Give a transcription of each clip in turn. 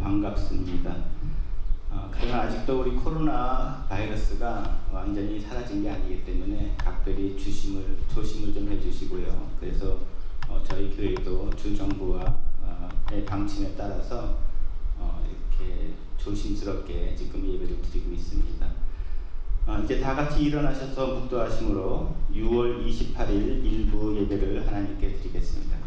반갑습니다. 그러나 아직도 우리 코로나 바이러스가 완전히 사라진 게 아니기 때문에 각별히 조심을 좀 해주시고요. 그래서 저희 교회도 주 정부와의 방침에 따라서 이렇게 조심스럽게 지금 예배를 드리고 있습니다. 이제 다 같이 일어나셔서 묵도하심으로 6월 28일 일부 예배를 하나님께 드리겠습니다.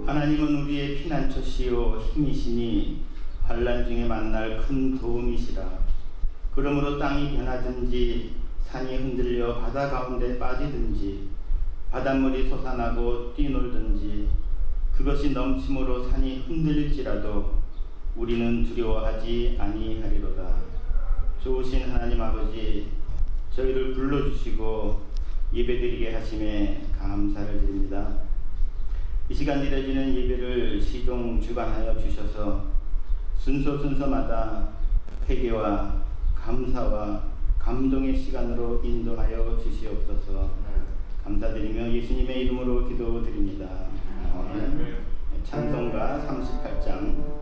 하나님은 우리의 피난처시요 힘이시니 환난 중에 만날 큰 도움이시라. 그러므로 땅이 변하든지 산이 흔들려 바다 가운데 빠지든지 바닷물이 솟아나고 뛰놀든지 그것이 넘침으로 산이 흔들릴지라도 우리는 두려워하지 아니하리로다. 좋으신 하나님 아버지, 저희를 불러주시고 예배드리게 하심에 감사를 드립니다. 이 시간 드려지는 예배를 시종 주관하여 주셔서 순서마다 회개와 감사와 감동의 시간으로 인도하여 주시옵소서. 감사드리며 예수님의 이름으로 기도드립니다. 아멘. 찬송가 38장.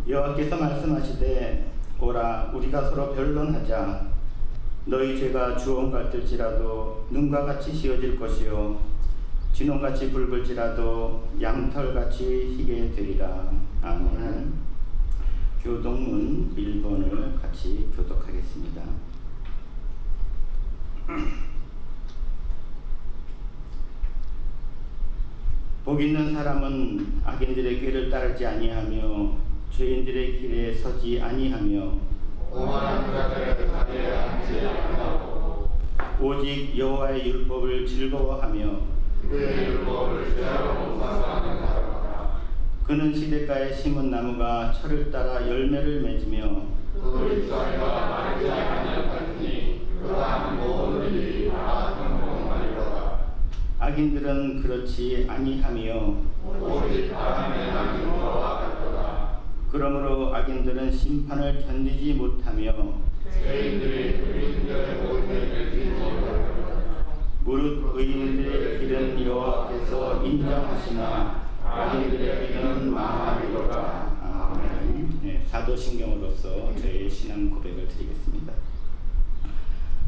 여호와께서 말씀하시되 오라 우리가 서로 변론하자. 너희 죄가 주홍 같을지라도 눈과 같이 씌어질 것이요 진홍같이 붉을지라도 양털같이 희게 되리라. 아멘. 교독문 1번을 같이 교독하겠습니다. 복 있는 사람은 악인들의 꾀를 따르지 아니하며 죄인들의 길에 서지 아니하며 오만한 자들의 자리에 앉지 아니하고 오직 여호와의 율법을 즐거워하며 그의 율법을 죄하고 묵상하는 자라. 그는 시냇가에 심은 나무가 철을 따라 열매를 맺으며 그 잎사귀가 마르지 아니하니 그러한 모든 일이 다 성공하리로다. 악인들은 그렇지 아니하며 오직 바람에 나는 것과 같도다. 그러므로 악인들은 심판을 견디지 못하며 죄인들이 의인들의 모임을 믿지 못하도다. 무릇 의인들의 길은 여호와께서 인정하시나 악인들의 길은 망하리로다. 아멘. 네, 사도신경으로서 저희의 신앙 고백을 드리겠습니다.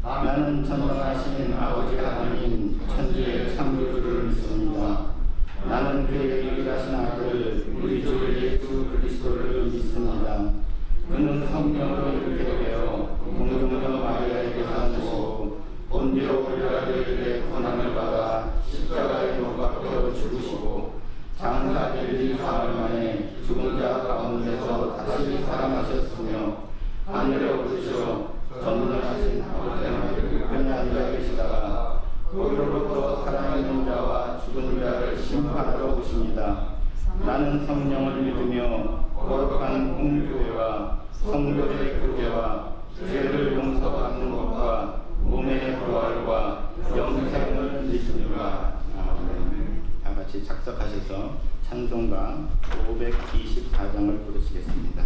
나는 전능하신 아버지 하나님 천지의 창조주를 믿습니다. 나는 그의 유일하신 아들 우리 주 예수 그리스도를 믿습니다. 그는 성령으로 잉태되어 동정녀 마리아에게서 나시고 본디오 빌라도에게 고난을 받아 십자가에 못 박혀 죽으시고 장사될 4일 만에 죽은 자 가운데서 다시 살아나셨으며 하늘에 오르시어 전능하신 아버지 하나님 우편에 앉아 계시다가 거기로부터 살아있는 자와 죽은 자를 심판하러 오십니다. 나는 성령을 믿으며 거룩한 공교회와 성도들의 교제와 죄를 용서받는 것과 몸의 부활과 영생을 믿습니다. 아멘. 다 같이 작석하셔서 찬송가 524장을 부르시겠습니다.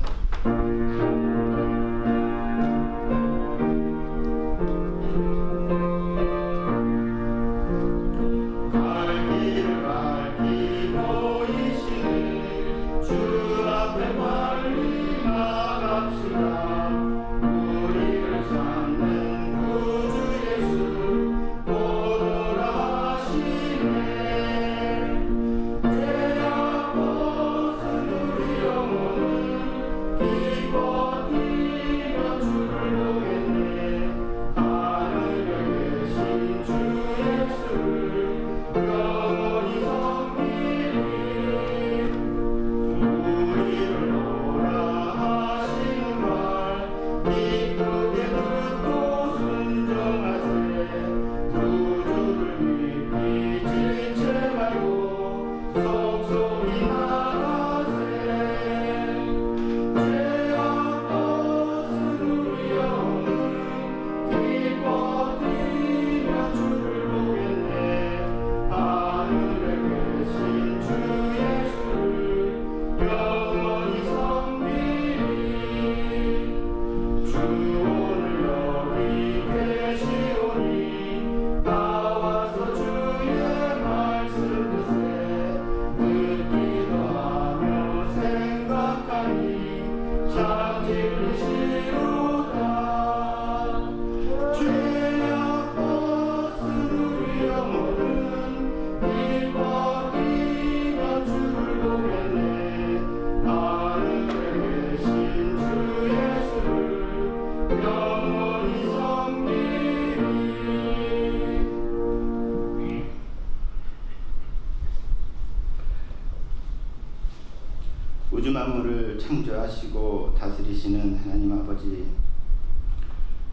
우주 만물을 창조하시고 다스리시는 하나님 아버지,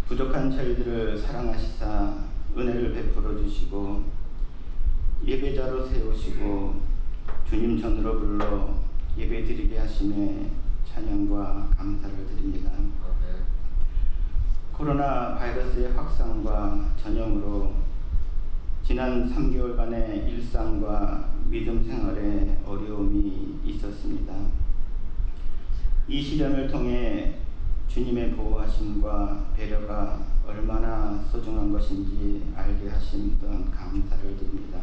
부족한 저희들을 사랑하시사 은혜를 베풀어 주시고 예배자로 세우시고 주님 전으로 불러 예배드리게 하심에 찬양과 감사를 드립니다. 코로나 바이러스의 확산과 전염으로 지난 3개월간의 일상과 믿음 생활에 어려움이 있었습니다. 이 시련을 통해 주님의 보호하심과 배려가 얼마나 소중한 것인지 알게 하신 듯 감사를 드립니다.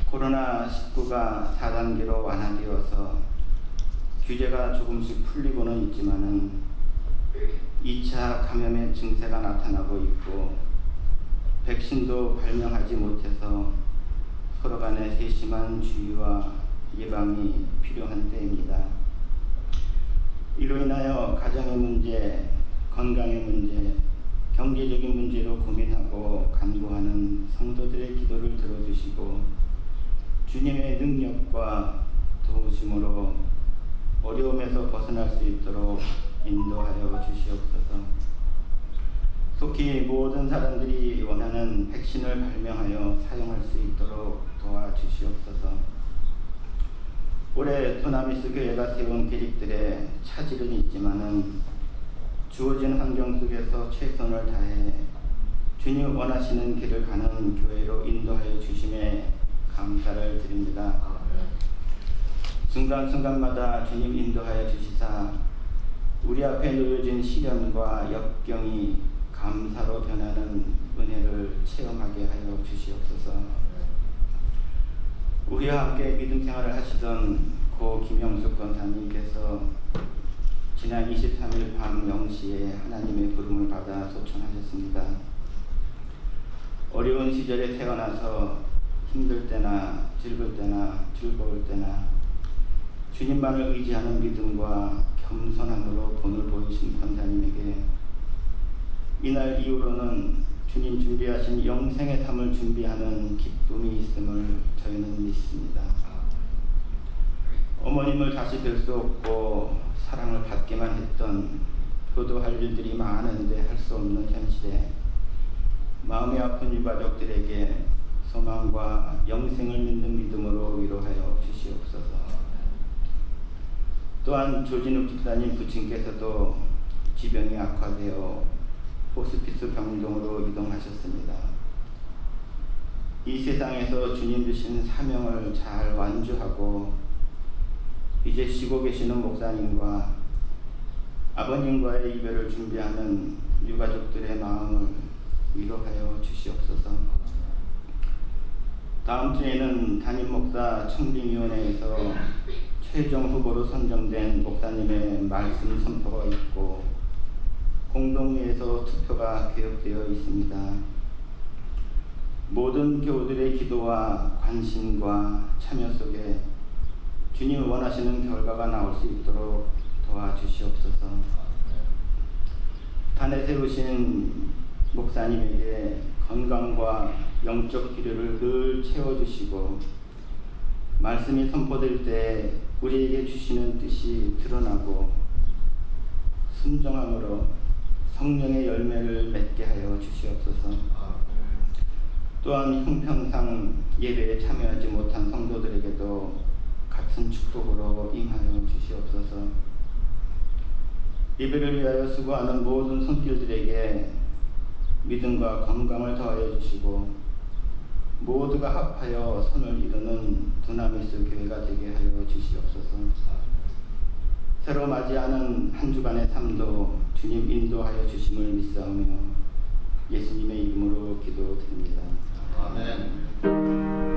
코로나19가 4단계로 완화되어서 규제가 조금씩 풀리고는 있지만은 2차 감염의 증세가 나타나고 있고 백신도 발명하지 못해서 서로 간의 세심한 주의와 예방이 필요한 때입니다. 이로 인하여 가정의 문제, 건강의 문제, 경제적인 문제로 고민하고 간구하는 성도들의 기도를 들어주시고 주님의 능력과 도우심으로 어려움에서 벗어날 수 있도록 인도하여 주시옵소서. 속히 모든 사람들이 원하는 백신을 발명하여 사용할 수 있도록 도와주시옵소서. 올해 도나미스 교회가 세운 계획들에 차질은 있지만은 주어진 환경 속에서 최선을 다해 주님 원하시는 길을 가는 교회로 인도하여 주심에 감사를 드립니다. 순간순간마다 주님 인도하여 주시사 우리 앞에 놓여진 시련과 역경이 감사로 변하는 은혜를 체험하게 하여 주시옵소서. 우리와 함께 믿음 생활을 하시던 고 김영숙 권사님께서 지난 23일 밤 0시에 하나님의 부름을 받아 소천하셨습니다. 어려운 시절에 태어나서 힘들 때나 즐거울 때나 주님만을 의지하는 믿음과 겸손함으로 본을 보이신 권사님에게 이날 이후로는 주님 준비하신 영생의 삶을 준비하는 기쁨이 있음을 저희는 믿습니다. 어머님을 다시 뵐 수 없고 사랑을 받기만 했던 효도할 일들이 많은데 할 수 없는 현실에 마음이 아픈 유가족들에게 소망과 영생을 믿는 믿음으로 위로하여 주시옵소서. 또한 조진욱 집사님 부친께서도 지병이 악화되어 호스피스 병동으로 이동하셨습니다. 이 세상에서 주님 주신 사명을 잘 완주하고 이제 쉬고 계시는 목사님과 아버님과의 이별을 준비하는 유가족들의 마음을 위로하여 주시옵소서. 다음 주에는 담임 목사 청빙위원회에서 최종 후보로 선정된 목사님의 말씀 선포가 있고 공동회에서 투표가 계획되어 있습니다. 모든 교우들의 기도와 관심과 참여 속에 주님이 원하시는 결과가 나올 수 있도록 도와주시옵소서. 단에 세우신 목사님에게 건강과 영적 필요를 늘 채워주시고 말씀이 선포될 때 우리에게 주시는 뜻이 드러나고 순종함으로 성령의 열매를 맺게 하여 주시옵소서. 또한 형평상 예배에 참여하지 못한 성도들에게도 같은 축복으로 임하여 주시옵소서. 예배를 위하여 수고하는 모든 손길들에게 믿음과 건강을 더하여 주시고 모두가 합하여 선을 이루는 두나미스 교회가 되게 하여 주시옵소서. 새로 맞이하는 한 주간의 삶도 주님 인도하여 주심을 믿사오며 예수님의 이름으로 기도드립니다. 아멘.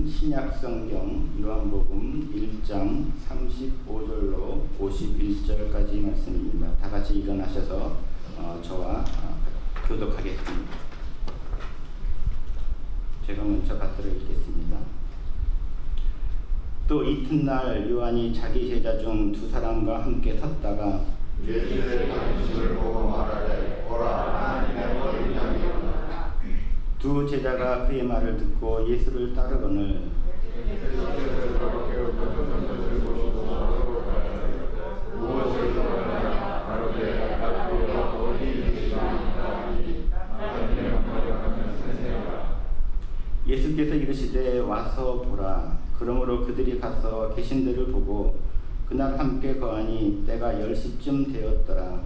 신약성경 요한복음 1장 35절로 51절까지 말씀입니다. 다 같이 일어나셔서 저와 교독하겠습니다. 제가 먼저 받들어 읽겠습니다. 또 이튿날 요한이 자기 제자 중 두 사람과 함께 섰다가 예수의 당신을 보고 말하되 보라 하나님의 어린 양이로다. 두 제자가 그의 말을 듣고 예수를 따르거늘 예수께서 이르시되 와서 보라. 그러므로 그들이 가서 계신 데를 보고 그날 함께 거하니 때가 10시쯤 되었더라.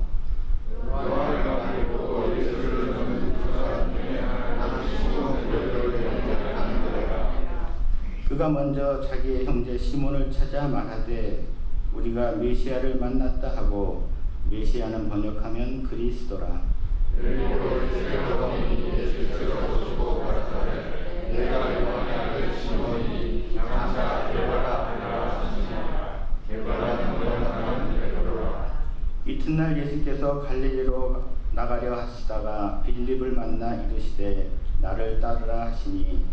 그가 먼저 자기의 형제 시몬을 찾아 말하되 우리가 메시아를 만났다 하고 메시아는 번역하면 그리스도라. 내가 이번에 아들 시몬이 장차 개바라 하라 하시니라. 개바라는 번역하면 베드로라. 이튿날 예수께서 갈릴리로 나가려 하시다가 빌립을 만나 이르시되 나를 따르라 하시니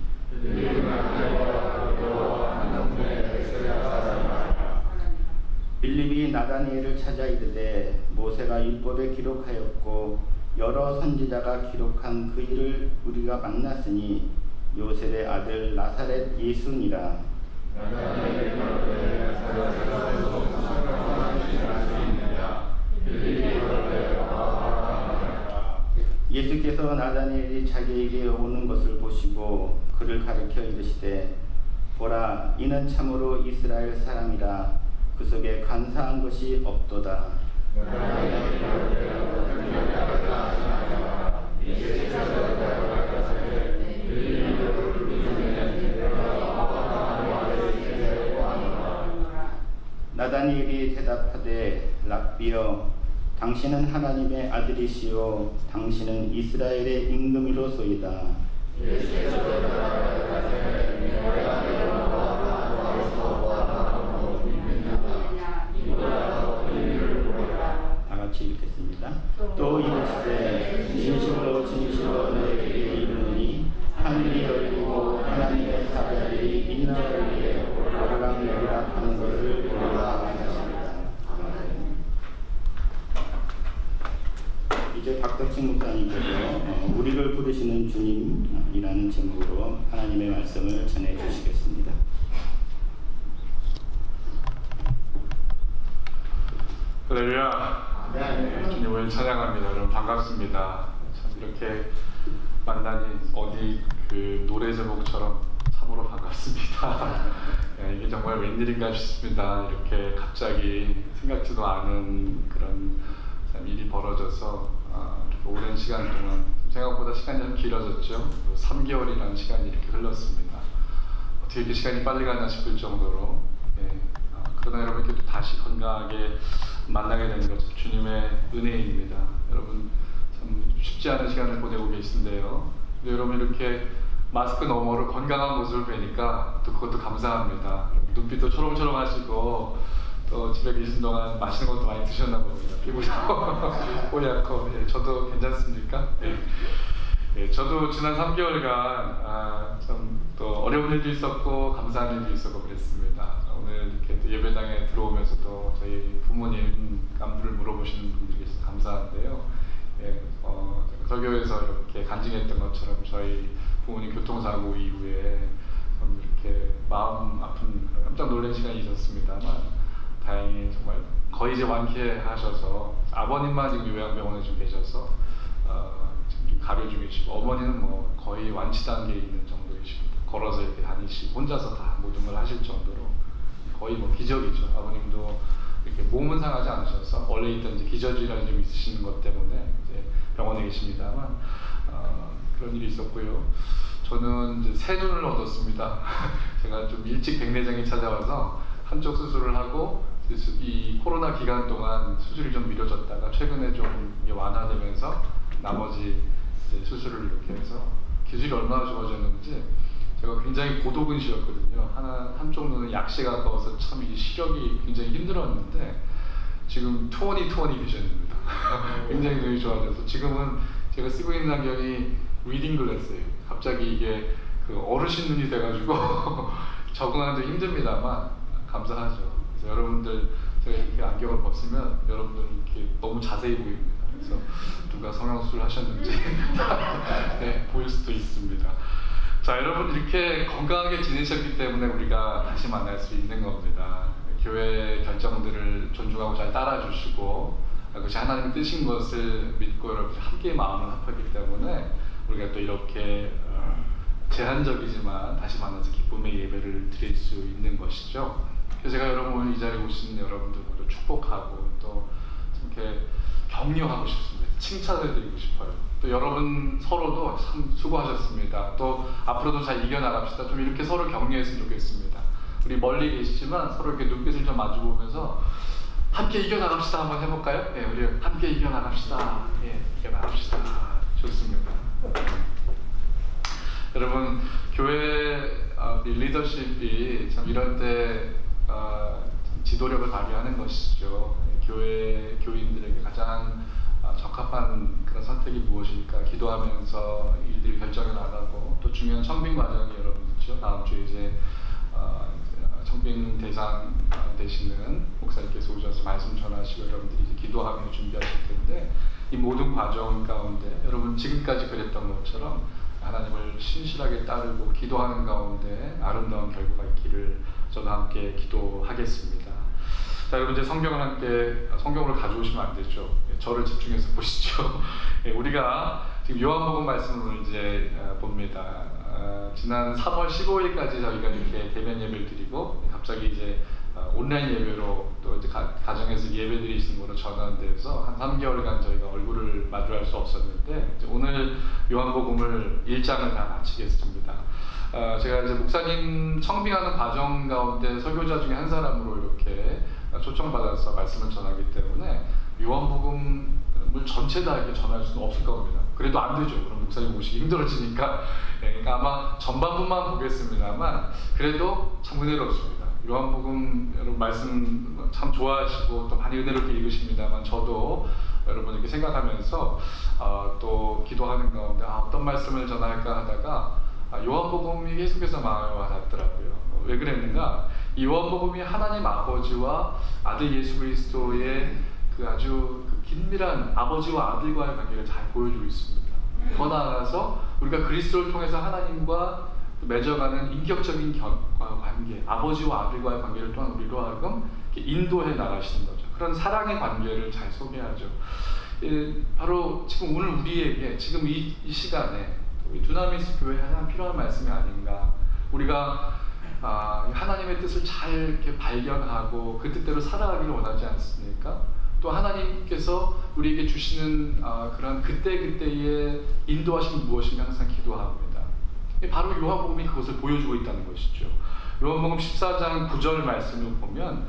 빌립이 나다니엘을 찾아 이르되 모세가 율법에 기록하였고 여러 선지자가 기록한 그 일을 우리가 만났으니 요셉의 아들 나사렛 예수니라. 예수께서 나다니엘이 자기에게 오는 것을 보시고 그를 가리켜 이르시되 보라 이는 참으로 이스라엘 사람이라 그 속에 간사한 것이 없도다. 나다니엘이 대답하되 랍비여 당신은 하나님의 아들이시요 당신은 이스라엘의 임금이로소이다. 다 같이 읽겠습니다. 또 이르시되 진실로 진실로 너희에게 이르노니 하늘이 열리고 하나님의 사자들이 인자를 위해 오르락내리락 하는 것을 보리라 하셨습니다. 이제 박덕진 목사님께서 우리를 부르시는 주님이라는 제목으로 하나님의 말씀을 전해 주시겠습니다. 할렐루야. 주님을 찬양합니다. 여러분 반갑습니다. 참 이렇게 만나니 어디 그 노래 제목처럼 참으로 반갑습니다. 이게 정말 웬일인가 싶습니다. 이렇게 갑자기 생각지도 않은 그런 참 일이 벌어져서 이렇게 오랜 시간 동안 생각보다 시간이 좀 길어졌죠. 3개월이라는 시간이 이렇게 흘렀습니다. 어떻게 이렇게 시간이 빨리 가나 싶을 정도로 그러나 여러분 이렇게 또 다시 건강하게 만나게 되는 것은 주님의 은혜입니다. 여러분 참 쉽지 않은 시간을 보내고 계신데요. 근데 여러분 이렇게 마스크 너머로 건강한 모습을 뵈니까 또 그것도 감사합니다. 눈빛도 초롱초롱하시고 또 집에 계신 동안 맛있는 것도 많이 드셨나 봅니다. 피부도 뽀얗고 저도 괜찮습니까? 저도 지난 3개월간 좀 또 어려운 일도 있었고 감사한 일도 있었고 그랬습니다. 오늘 이렇게 또 예배당에 들어오면서도 저희 부모님 안부를 물어보시는 분들이 계셔서 감사한데요. 설교에서 이렇게 간증했던 것처럼 저희 부모님 교통사고 이후에 이렇게 마음 아픈 깜짝 놀란 시간이 있었습니다만 다행히 정말 거의 이제 완쾌하셔서 아버님만 지금 요양병원에 좀 계셔서 지금 가료 중이시고 어머니는 뭐 거의 완치 단계에 있는 정도이시고 걸어서 이렇게 다니시고 혼자서 다 모든 걸 하실 정도로 거의 뭐 기적이죠. 아버님도 이렇게 몸은 상하지 않으셔서 원래 있던 이제 기저질환이 좀 있으시는 것 때문에 이제 병원에 계십니다만 그런 일이 있었고요. 저는 이제 새 눈을 얻었습니다. 제가 좀 일찍 백내장이 찾아와서 한쪽 수술을 하고 이 코로나 기간 동안 수술이 좀 미뤄졌다가 최근에 좀 완화되면서 나머지 이제 수술을 이렇게 해서 기술이 얼마나 좋아졌는지 제가 굉장히 고도근시였거든요. 한쪽 눈은 약시에 가까워서 참 이 시력이 굉장히 힘들었는데 지금 투어니 비전입니다. 굉장히 눈이 좋아져서 지금은 제가 쓰고 있는 안경이 리딩 글래스예요. 갑자기 이게 그 어르신 눈이 돼가지고 적응하는 데 힘듭니다만 감사하죠. 그래서 여러분들 제가 이렇게 안경을 벗으면 여러분들 이렇게 너무 자세히 보입니다. 그래서 누가 성형수술 하셨는지 네, 보일 수도 있습니다. 자, 여러분 이렇게 건강하게 지내셨기 때문에 우리가 다시 만날 수 있는 겁니다. 교회의 결정들을 존중하고 잘 따라주시고 그것이 하나님 뜻인 것을 믿고 여러분이 함께 마음을 합하기 때문에 우리가 또 이렇게 제한적이지만 다시 만나서 기쁨의 예배를 드릴 수 있는 것이죠. 그래서 제가 여러분 오늘 이 자리에 오신 여러분들 모두 축복하고 또 이렇게 격려하고 싶습니다. 칭찬을 드리고 싶어요. 또 여러분 서로도 참 수고하셨습니다. 또 앞으로도 잘 이겨나갑시다. 좀 이렇게 서로 격려했으면 좋겠습니다. 우리 멀리 계시지만 서로 이렇게 눈빛을 좀 마주보면서 함께 이겨나갑시다 한번 해볼까요? 네, 우리 함께 이겨나갑시다. 예, 이겨나갑시다. 좋습니다. 여러분 교회 리더십이 참 이런 때 지도력을 발휘하는 것이죠. 교회 교인들에게 가장 적합한 그런 선택이 무엇일까 기도하면서 일들이 결정이 나가고 또 중요한 청빙 과정이 여러분 있죠. 다음 주에 이제 청빙 대상 되시는 목사님께서 오셔서 말씀 전하시고 여러분들이 이제 기도하며 준비하실 텐데 이 모든 과정 가운데 여러분 지금까지 그랬던 것처럼 하나님을 신실하게 따르고 기도하는 가운데 아름다운 결과가 있기를 저도 함께 기도하겠습니다. 자, 여러분 이제 성경을 가져오시면 안 되죠. 저를 집중해서 보시죠. 우리가 지금 요한복음 말씀을 이제 봅니다. 지난 3월 15일까지 저희가 이렇게 대면 예배를 드리고 갑자기 이제 온라인 예배로 또 이제 가정에서 예배 드리시는 거로 전환돼서 한 3개월간 저희가 얼굴을 마주할 수 없었는데 이제 오늘 요한복음을 1장을 다 마치겠습니다. 제가 이제 목사님 청빙하는 과정 가운데 설교자 중에 한 사람으로 이렇게 초청받아서 말씀을 전하기 때문에 요한복음을 전체 다 이렇게 전할 수는 없을 겁니다. 그래도 안 되죠. 그럼 목사님 모시기 힘들어지니까. 그러니까 아마 전반부만 보겠습니다만 그래도 참 은혜롭습니다. 요한복음 여러분 말씀 참 좋아하시고 또 많이 은혜롭게 읽으십니다만 저도 여러분 이렇게 생각하면서 또 기도하는 가운데 어떤 말씀을 전할까 하다가 요한복음이 계속해서 마음에 와닿더라고요. 왜 그랬는가? 이 요한복음이 하나님 아버지와 아들 예수 그리스도의 그 아주 긴밀한 아버지와 아들과의 관계를 잘 보여주고 있습니다. 더 나아가서 우리가 그리스도를 통해서 하나님과 맺어가는 인격적인 관계, 아버지와 아들과의 관계를 또한 우리로 하여금 인도해 나가시는 거죠. 그런 사랑의 관계를 잘 소개하죠. 바로 지금 오늘 우리에게 지금 이 시간에 우리 두나미스 교회에 가장 필요한 말씀이 아닌가. 우리가 하나님의 뜻을 잘 이렇게 발견하고 그 뜻대로 살아가기를 원하지 않습니까? 또 하나님께서 우리에게 주시는 그런 그때그때의 인도하심이 무엇인가 항상 기도합니다. 바로 요한복음이 그것을 보여주고 있다는 것이죠. 요한복음 14장 9절 말씀을 보면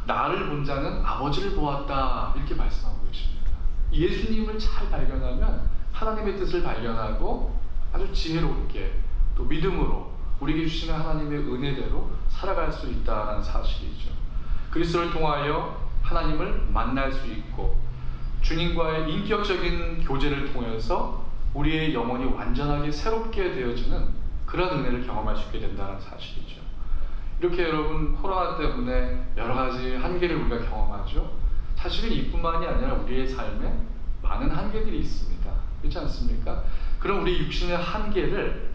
나를 본 자는 아버지를 보았다 이렇게 말씀하고 계십니다. 예수님을 잘 발견하면 하나님의 뜻을 발견하고 아주 지혜롭게 또 믿음으로 우리에게 주시는 하나님의 은혜대로 살아갈 수 있다는 사실이죠. 그리스도를 통하여 하나님을 만날 수 있고 주님과의 인격적인 교제를 통해서 우리의 영혼이 완전하게 새롭게 되어지는 그런 은혜를 경험할 수 있게 된다는 사실이죠. 이렇게 여러분 코로나 때문에 여러 가지 한계를 우리가 경험하죠. 사실은 이뿐만이 아니라 우리의 삶에 많은 한계들이 있습니다. 그렇지 않습니까? 그럼 우리 육신의 한계를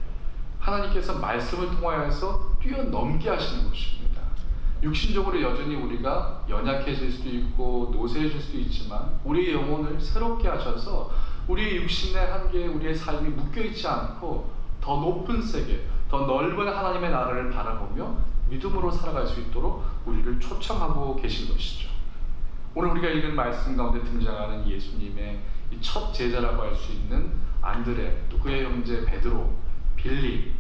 하나님께서 말씀을 통하여서 뛰어넘게 하시는 것입니다. 육신적으로 여전히 우리가 연약해질 수도 있고 노쇠해질 수도 있지만 우리의 영혼을 새롭게 하셔서 우리의 육신의 한계에 우리의 삶이 묶여있지 않고 더 높은 세계, 더 넓은 하나님의 나라를 바라보며 믿음으로 살아갈 수 있도록 우리를 초청하고 계신 것이죠. 오늘 우리가 읽은 말씀 가운데 등장하는 예수님의 이 첫 제자라고 할 수 있는 안드레, 또 그의 형제 베드로, 빌립,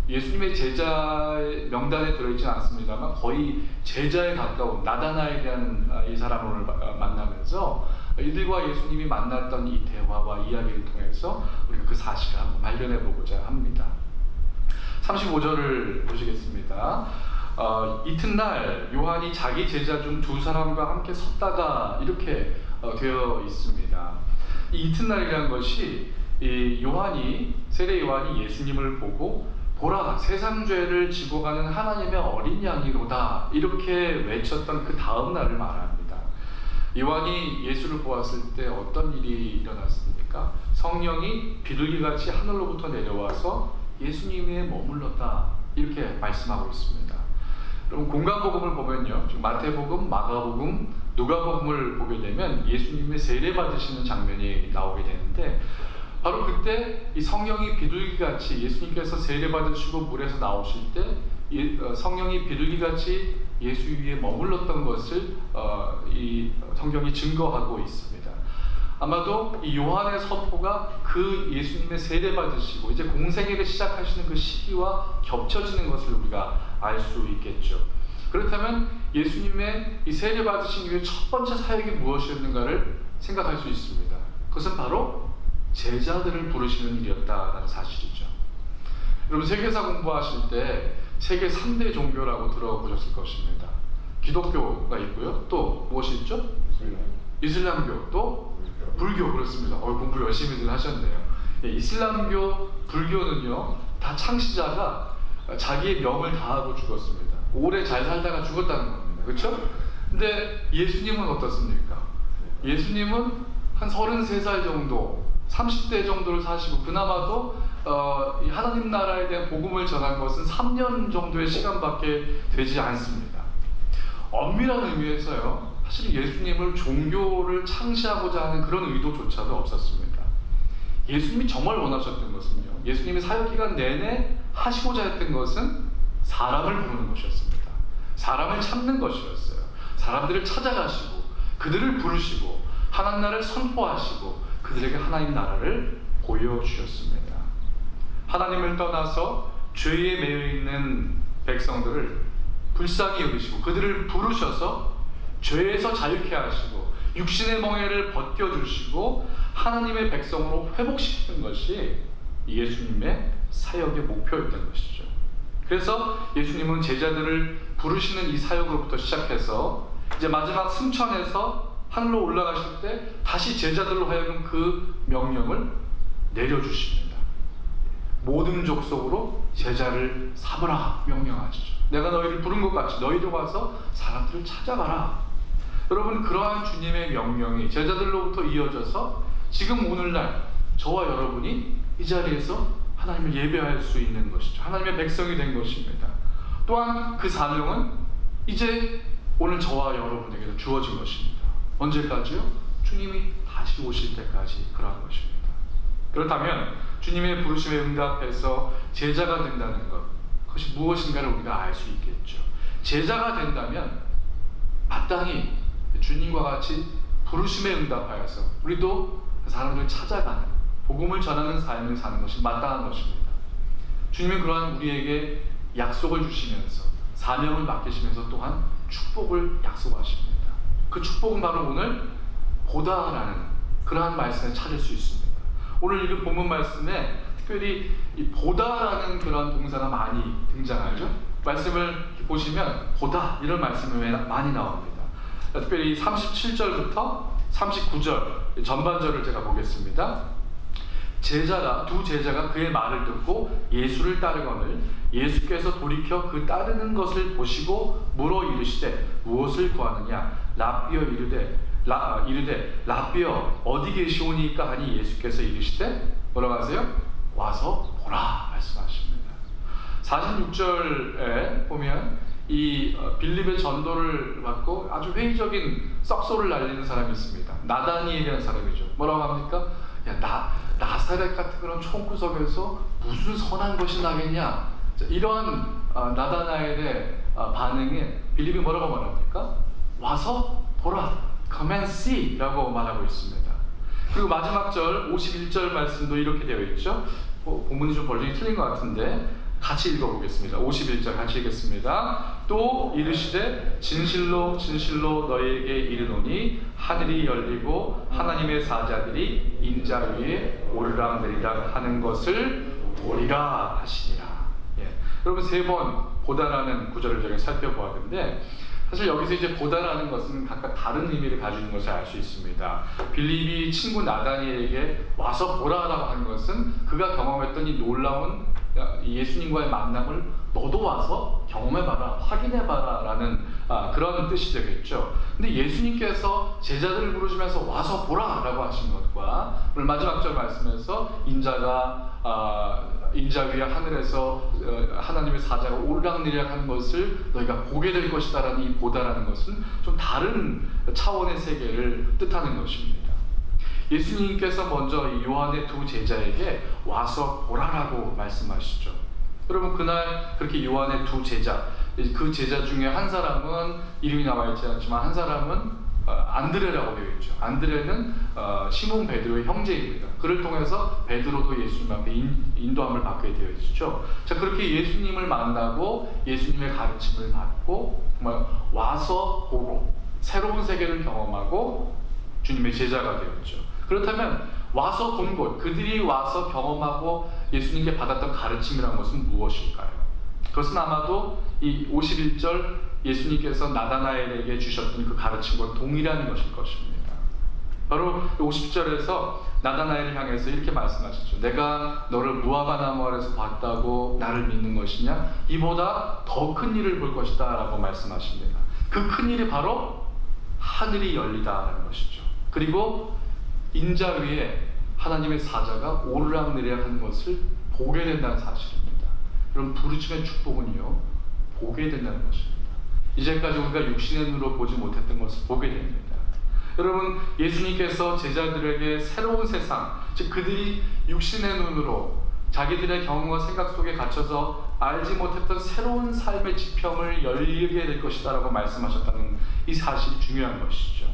예수님의 제자의 명단에 들어있지는 않습니다만 거의 제자에 가까운 나다나엘이라는 이 사람을 만나면서 이들과 예수님이 만났던 이 대화와 이야기를 통해서 우리가 그 사실을 한번 발견해 보고자 합니다. 35절을 보시겠습니다. 이튿날 요한이 자기 제자 중 두 사람과 함께 섰다가 이렇게 되어 있습니다. 이 이튿날이라는 것이 이 세례 요한이 예수님을 보고 보라 세상 죄를 지고 가는 하나님의 어린 양이로다 이렇게 외쳤던 그 다음 날을 말합니다. 요한이 예수를 보았을 때 어떤 일이 일어났습니까? 성령이 비둘기같이 하늘로부터 내려와서 예수님 위에 머물렀다 이렇게 말씀하고 있습니다. 그럼 공간복음을 보면요, 마태복음, 마가복음, 누가복음을 보게 되면 예수님의 세례받으시는 장면이 나오게 되는데 바로 그때 이 성령이 비둘기같이 예수님께서 세례받으시고 물에서 나오실 때 성령이 비둘기같이 예수 위에 머물렀던 것을 이 성경이 증거하고 있습니다. 아마도 이 요한의 선포가 그 예수님의 세례받으시고 이제 공생애를 시작하시는 그 시기와 겹쳐지는 것을 우리가 알 수 있겠죠. 그렇다면 예수님의 이 세례받으신 이후에 첫 번째 사역이 무엇이었는가를 생각할 수 있습니다. 그것은 바로 제자들을 부르시는 일이었다라는 사실이죠. 여러분 세계사 공부하실 때 세계 3대 종교라고 들어보셨을 것입니다. 기독교가 있고요. 또 무엇이 있죠? 이슬람교, 또 불교. 그렇습니다. 공부 열심히들 하셨네요. 이슬람교, 불교는요 다 창시자가 자기의 명을 다하고 죽었습니다. 오래 잘 살다가 죽었다는 겁니다. 그렇죠? 근데 예수님은 어떻습니까? 예수님은 한 33살 정도 30대 정도를 사시고 그나마도 이 하나님 나라에 대한 복음을 전한 것은 3년 정도의 시간밖에 되지 않습니다. 엄밀한 의미에서요, 사실 예수님을 종교를 창시하고자 하는 그런 의도조차도 없었습니다. 예수님이 정말 원하셨던 것은요, 예수님이 사역기간 내내 하시고자 했던 것은 사람을 부르는 것이었습니다. 사람을 찾는 것이었어요. 사람들을 찾아가시고 그들을 부르시고 하나님 나라를 선포하시고 그들에게 하나님 나라를 보여주셨습니다. 하나님을 떠나서 죄에 매여 있는 백성들을 불쌍히 여기시고 그들을 부르셔서 죄에서 자유케 하시고 육신의 멍에를 벗겨주시고 하나님의 백성으로 회복시키는 것이 예수님의 사역의 목표였던 것이죠. 그래서 예수님은 제자들을 부르시는 이 사역으로부터 시작해서 이제 마지막 승천에서 하늘로 올라가실 때 다시 제자들로 하여금 그 명령을 내려주십니다. 모든 족속으로 제자를 삼으라 명령하시죠. 내가 너희를 부른 것 같이 너희도 가서 사람들을 찾아가라. 여러분, 그러한 주님의 명령이 제자들로부터 이어져서 지금 오늘날 저와 여러분이 이 자리에서 하나님을 예배할 수 있는 것이죠. 하나님의 백성이 된 것입니다. 또한 그 사명은 이제 오늘 저와 여러분에게도 주어진 것입니다. 언제까지요? 주님이 다시 오실 때까지 그러한 것입니다. 그렇다면 주님의 부르심에 응답해서 제자가 된다는 것, 그것이 무엇인가를 우리가 알 수 있겠죠. 제자가 된다면 마땅히 주님과 같이 부르심에 응답하여서 우리도 사람들을 찾아가는, 복음을 전하는 삶을 사는 것이 마땅한 것입니다. 주님은 그러한 우리에게 약속을 주시면서 사명을 맡기시면서 또한 축복을 약속하십니다. 그 축복은 바로 오늘 보다라는 그러한 말씀에 찾을 수 있습니다. 오늘 읽은 본문 말씀에 특별히 이 보다라는 그런 동사가 많이 등장하죠. 말씀을 보시면 보다 이런 말씀이 많이 나옵니다. 특별히 37절부터 39절 전반절을 제가 보겠습니다. 두 제자가 그의 말을 듣고 예수를 따르거늘 예수께서 돌이켜 그 따르는 것을 보시고 물어 이르시되 무엇을 구하느냐? 랍비어 이르되 랍비어 어디 계시오니까 하니 예수께서 이르시되 뭐라고 하세요? 와서 보라 말씀하십니다. 46절에 보면 이 빌립의 전도를 받고 아주 회의적인 썩소를 날리는 사람이 있습니다. 나다니엘이라는 사람이죠. 뭐라고 합니까? 야, 나사렛 같은 그런 총구석에서 무슨 선한 것이 나겠냐? 이러한 나다나엘의 반응에 빌립이 뭐라고 말합니까? 와서 보라, come and see 라고 말하고 있습니다. 그리고 마지막 절 51절 말씀도 이렇게 되어 있죠. 본문이 좀 버전이 틀린 것 같은데 같이 읽어보겠습니다. 51절 같이 읽겠습니다. 또 이르시되 진실로 진실로 너희에게 이르노니 하늘이 열리고 하나님의 사자들이 인자 위에 오르락내리락 하는 것을 보리라 하시니라. 여러분, 3번 보다라는 구절을 저희가 살펴보았는데 사실 여기서 이제 보다라는 것은 각각 다른 의미를 가지는 것을 알 수 있습니다. 빌립이 친구 나다니엘에게 와서 보라라고 하는 것은 그가 경험했던 이 놀라운 예수님과의 만남을 너도 와서 경험해봐라, 확인해봐라 라는 그런 뜻이 되겠죠. 근데 예수님께서 제자들을 부르시면서 와서 보라 라고 하신 것과 오늘 마지막 절 말씀에서 인자 위에 하늘에서 하나님의 사자가 오르락내리락 하는 것을 너희가 보게 될 것이다 라는 이 보다라는 것은 좀 다른 차원의 세계를 뜻하는 것입니다. 예수님께서 먼저 요한의 2 제자에게 와서 보라라고 말씀하시죠. 여러분, 그날 그렇게 요한의 2 제자, 그 제자 중에 한 사람은 이름이 나와 있지 않지만 한 사람은 안드레라고 되어 있죠. 안드레는 시몬 베드로의 형제입니다. 그를 통해서 베드로도 예수님 앞에 인도함을 받게 되어 있죠. 자, 그렇게 예수님을 만나고 예수님의 가르침을 받고 정말 와서 보고 새로운 세계를 경험하고 주님의 제자가 되었죠. 그렇다면 와서 본 곳, 그들이 와서 경험하고 예수님께 받았던 가르침이라는 것은 무엇일까요? 그것은 아마도 이 51절 예수님께서 나다나엘에게 주셨던 그 가르침과 동일한 것일 것입니다. 바로 50절에서 나다나엘을 향해서 이렇게 말씀하셨죠. 내가 너를 무화과 나무 아래서 봤다고 나를 믿는 것이냐? 이보다 더 큰 일을 볼 것이다 라고 말씀하십니다. 그 큰 일이 바로 하늘이 열리다라는 것이죠. 그리고 인자 위에 하나님의 사자가 오르락내리락 하는 것을 보게 된다는 사실입니다. 그럼 부르심의 축복은요, 보게 된다는 것입니다. 이제까지 우리가 육신의 눈으로 보지 못했던 것을 보게 됩니다. 여러분, 예수님께서 제자들에게 새로운 세상, 즉 그들이 육신의 눈으로 자기들의 경험과 생각 속에 갇혀서 알지 못했던 새로운 삶의 지평을 열리게 될 것이다 라고 말씀하셨다는 이 사실이 중요한 것이죠.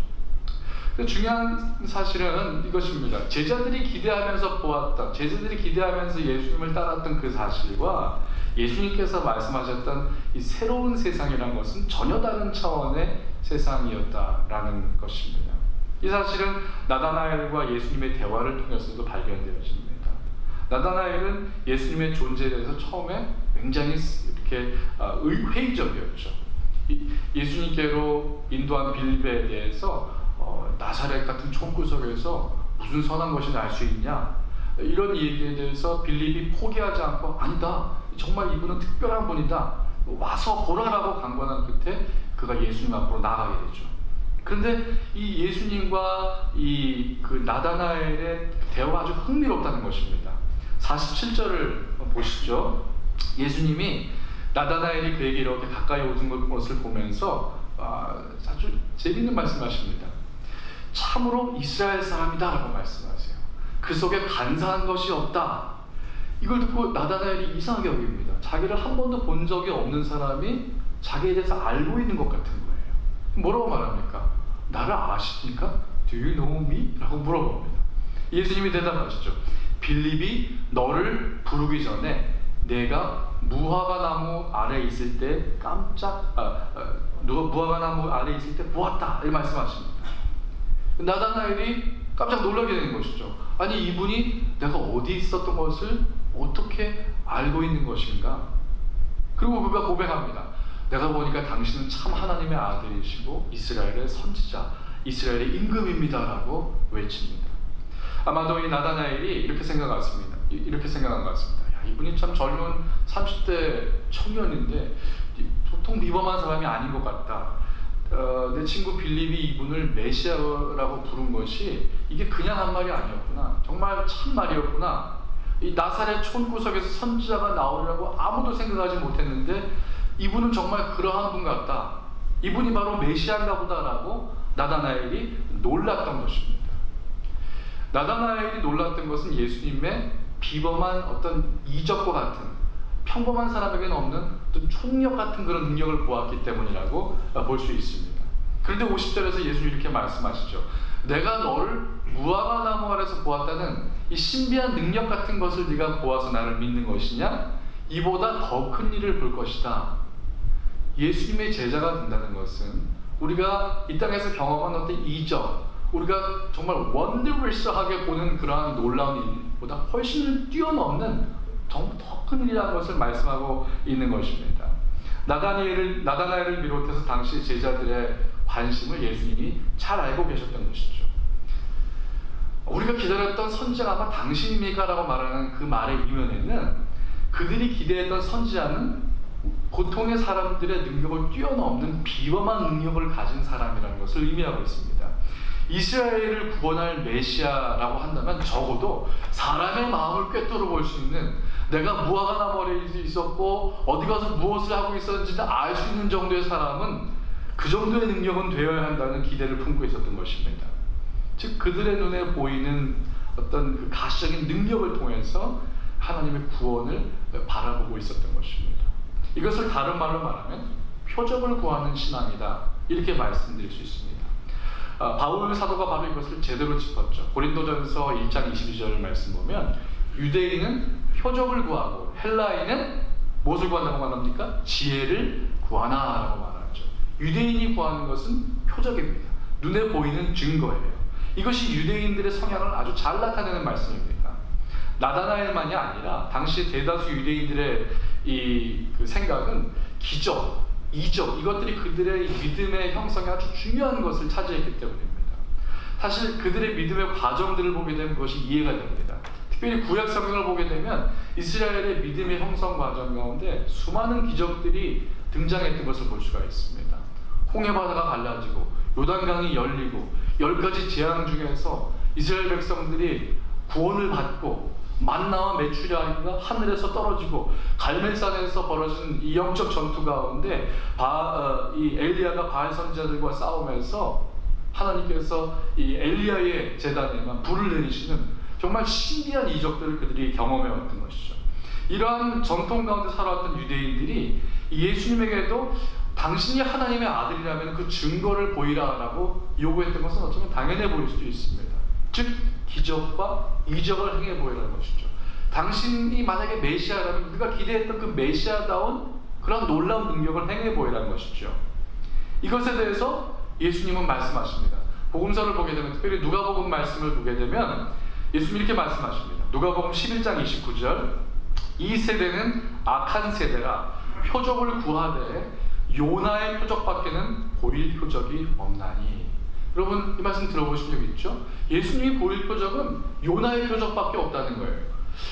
중요한 사실은 이것입니다. 제자들이 기대하면서 보았던, 제자들이 기대하면서 예수님을 따랐던 그 사실과 예수님께서 말씀하셨던 이 새로운 세상이라는 것은 전혀 다른 차원의 세상이었다라는 것입니다. 이 사실은 나다나엘과 예수님의 대화를 통해서도 발견되어집니다. 나다나엘은 예수님의 존재에 대해서 처음에 굉장히 이렇게 회의적이었죠. 예수님께로 인도한 빌립에 대해서 나사렛 같은 촌구석에서 무슨 선한 것이 날 수 있냐, 이런 얘기에 대해서 빌립이 포기하지 않고 아니다, 정말 이분은 특별한 분이다, 와서 보라라고 강권한 끝에 그가 예수님 앞으로 나가게 되죠. 그런데 이 예수님과 그 나다나엘의 대화가 아주 흥미롭다는 것입니다. 47절을 보시죠. 예수님이 나다나엘이 그에게 이렇게 가까이 오는 것을 보면서 아주 재밌는 말씀하십니다. 참으로 이스라엘 사람이다 라고 말씀하세요. 그 속에 간사한 것이 없다. 이걸 듣고 나다나엘이 이상하게 여깁니다. 자기를 한 번도 본 적이 없는 사람이 자기에 대해서 알고 있는 것 같은 거예요. 뭐라고 말합니까? 나를 아십니까? Do you know me? 라고 물어봅니다. 예수님이 대답하시죠. 빌립이 너를 부르기 전에 내가 무화과 나무 아래 있을 때 무화과 나무 아래 있을 때 보았다, 이 말씀하십니다. 나다나엘이 깜짝 놀라게 되는 것이죠. 아니, 이분이 내가 어디 있었던 것을 어떻게 알고 있는 것인가? 그리고 그가 고백합니다. 내가 보니까 당신은 참 하나님의 아들이시고 이스라엘의 선지자, 이스라엘의 임금입니다 라고 외칩니다. 아마도 이 나다나엘이 이렇게 생각한 것 같습니다. 야, 이분이 참 젊은 30대 청년인데 보통 비범한 사람이 아닌 것 같다. 내 친구 빌립이 이분을 메시아라고 부른 것이 이게 그냥 한 말이 아니었구나. 정말 참 말이었구나. 이 나사렛 촌구석에서 선지자가 나오리라고 아무도 생각하지 못했는데 이분은 정말 그러한 분 같다. 이분이 바로 메시아인가 보다라고 나다나엘이 놀랐던 것입니다. 나다나엘이 놀랐던 것은 예수님의 비범한 어떤 이적과 같은, 평범한 사람에게는 없는 어떤 총력 같은 그런 능력을 보았기 때문이라고 볼 수 있습니다. 그런데 50절에서 예수님이 이렇게 말씀하시죠. 내가 너를 무화과 나무 아래서 보았다는 이 신비한 능력 같은 것을 네가 보아서 나를 믿는 것이냐? 이보다 더 큰 일을 볼 것이다. 예수님의 제자가 된다는 것은 우리가 이 땅에서 경험한 어떤 이적, 우리가 정말 원더리스하게 보는 그러한 놀라운 일보다 훨씬 뛰어넘는 더 큰 일이라는 것을 말씀하고 있는 것입니다. 나다나엘을 비롯해서 당시 제자들의 관심을 예수님이 잘 알고 계셨던 것이죠. 우리가 기다렸던 선지자가 아마 당신입니까? 라고 말하는 그 말의 이면에는 그들이 기대했던 선지자는 보통의 사람들의 능력을 뛰어넘는 비범한 능력을 가진 사람이라는 것을 의미하고 있습니다. 이스라엘을 구원할 메시아라고 한다면 적어도 사람의 마음을 꿰뚫어 볼 수 있는, 내가 무화과 나무 아래에 있었고 어디 가서 무엇을 하고 있었는지를 알 수 있는 정도의 사람은 그 정도의 능력은 되어야 한다는 기대를 품고 있었던 것입니다. 즉 그들의 눈에 보이는 어떤 그 가시적인 능력을 통해서 하나님의 구원을 바라보고 있었던 것입니다. 이것을 다른 말로 말하면 표적을 구하는 신앙이다, 이렇게 말씀드릴 수 있습니다. 바울 사도가 바로 이것을 제대로 짚었죠. 고린도전서 1장 22절 말씀 보면 유대인은 표적을 구하고 헬라인은 무엇을 구한다고 말합니까? 지혜를 구하나라고 말하죠. 유대인이 구하는 것은 표적입니다. 눈에 보이는 증거예요. 이것이 유대인들의 성향을 아주 잘 나타내는 말씀입니다. 나다나엘만이 아니라 당시 대다수 유대인들의 그 생각은 기적, 이적, 이것들이 그들의 믿음의 형성에 아주 중요한 것을 차지했기 때문입니다. 사실 그들의 믿음의 과정들을 보게 되면 그것이 이해가 됩니다. 특별히 구약 성경을 보게 되면 이스라엘의 믿음의 형성 과정 가운데 수많은 기적들이 등장했던 것을 볼 수가 있습니다. 홍해바다가 갈라지고 요단강이 열리고 10가지 재앙 중에서 이스라엘 백성들이 구원을 받고 만나와 메추리아가 하늘에서 떨어지고 갈멜산에서 벌어진 이 영적 전투 가운데 이 엘리야가 바알 선지자들과 싸우면서 하나님께서 이 엘리야의 제단에만 불을 내리시는 정말 신비한 이적들을 그들이 경험해왔던 것이죠. 이러한 전통 가운데 살아왔던 유대인들이 예수님에게도 당신이 하나님의 아들이라면 그 증거를 보이라라고 요구했던 것은 어쩌면 당연해 보일 수도 있습니다. 즉 기적과 이적을 행해 보이라는 것이죠. 당신이 만약에 메시아라면 우리가 기대했던 그 메시아다운 그런 놀라운 능력을 행해 보이라는 것이죠. 이것에 대해서 예수님은 말씀하십니다. 복음서를 보게 되면, 특별히 누가복음 말씀을 보게 되면 예수님이 이렇게 말씀하십니다. 누가복음 11장 29절, 이 세대는 악한 세대라 표적을 구하되 요나의 표적밖에는 보일 표적이 없나니. 여러분 이 말씀 들어보신 적 있죠? 예수님이 보일 표적은 요나의 표적밖에 없다는 거예요.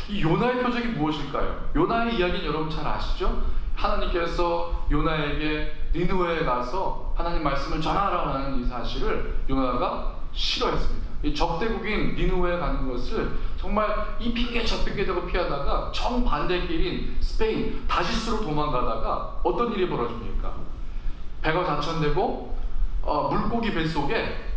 이 요나의 표적이 무엇일까요? 요나의 이야기는 여러분 잘 아시죠? 하나님께서 요나에게 니느웨에 가서 하나님 말씀을 전하라는 이 사실을 요나가 싫어했습니다. 이 적대국인 니느웨에 가는 것을 정말 이 핑계 저 핑계 대고 피하다가 정반대 길인 스페인 다시스로 도망가다가 어떤 일이 벌어집니까? 배가 좌천되고 물고기 뱃속에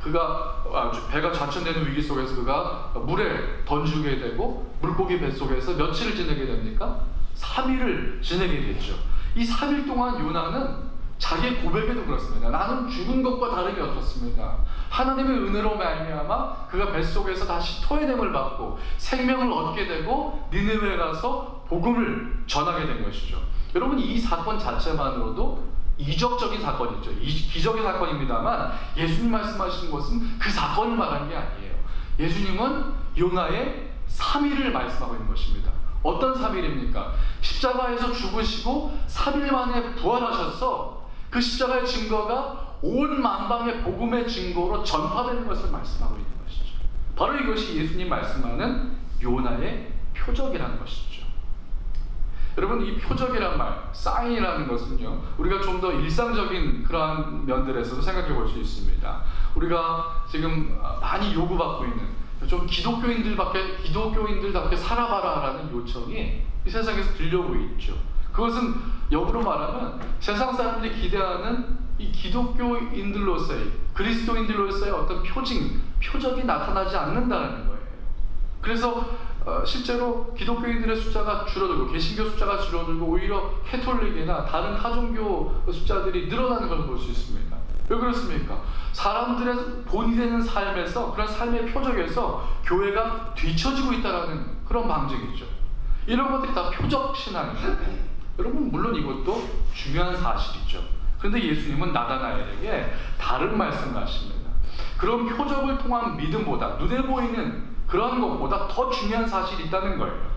배가 좌천되는 위기 속에서 그가 물에 던지게 되고 물고기 뱃속에서 며칠을 지내게 됩니까? 3일을 지내게 됐죠. 이 3일 동안 요나는 자기의 고백에도 그렇습니다. 나는 죽은 것과 다름이 없었습니다. 하나님의 은혜로 말미암아 그가 뱃속에서 다시 토해냄을 받고 생명을 얻게 되고 니느웨에 가서 복음을 전하게 된 것이죠. 여러분 이 사건 자체만으로도 이적적인 사건이죠. 기적의 사건입니다만 예수님 말씀하시는 것은 그 사건을 말하는 게 아니에요. 예수님은 요나의 3일을 말씀하고 있는 것입니다. 어떤 3일입니까? 십자가에서 죽으시고 3일 만에 부활하셔서 그 십자가의 증거가 온 만방의 복음의 증거로 전파되는 것을 말씀하고 있는 것이죠. 바로 이것이 예수님 말씀하는 요나의 표적이라는 것이죠. 여러분 이 표적이란 말, 사인이라는 것은요, 우리가 좀 더 일상적인 그러한 면들에서도 생각해 볼 수 있습니다. 우리가 지금 많이 요구받고 있는 좀 기독교인들답게 살아봐라라는 요청이 이 세상에서 들려오고 있죠. 그것은 역으로 말하면 세상 사람들이 기대하는 이 기독교인들로서의, 그리스도인들로서의 어떤 표적이 나타나지 않는다는 거예요. 그래서 실제로 기독교인들의 숫자가 줄어들고 개신교 숫자가 줄어들고 오히려 캐톨릭이나 다른 타종교 숫자들이 늘어나는 걸 볼 수 있습니다. 왜 그렇습니까? 사람들의 본이 되는 삶에서, 그런 삶의 표적에서 교회가 뒤처지고 있다는 그런 방증이죠. 이런 것들이 다 표적 신앙이에요. 여러분 물론 이것도 중요한 사실이죠. 그런데 예수님은 나다나엘에게 다른 말씀을 하십니다. 그런 표적을 통한 믿음보다, 눈에 보이는 그런 것보다 더 중요한 사실이 있다는 거예요.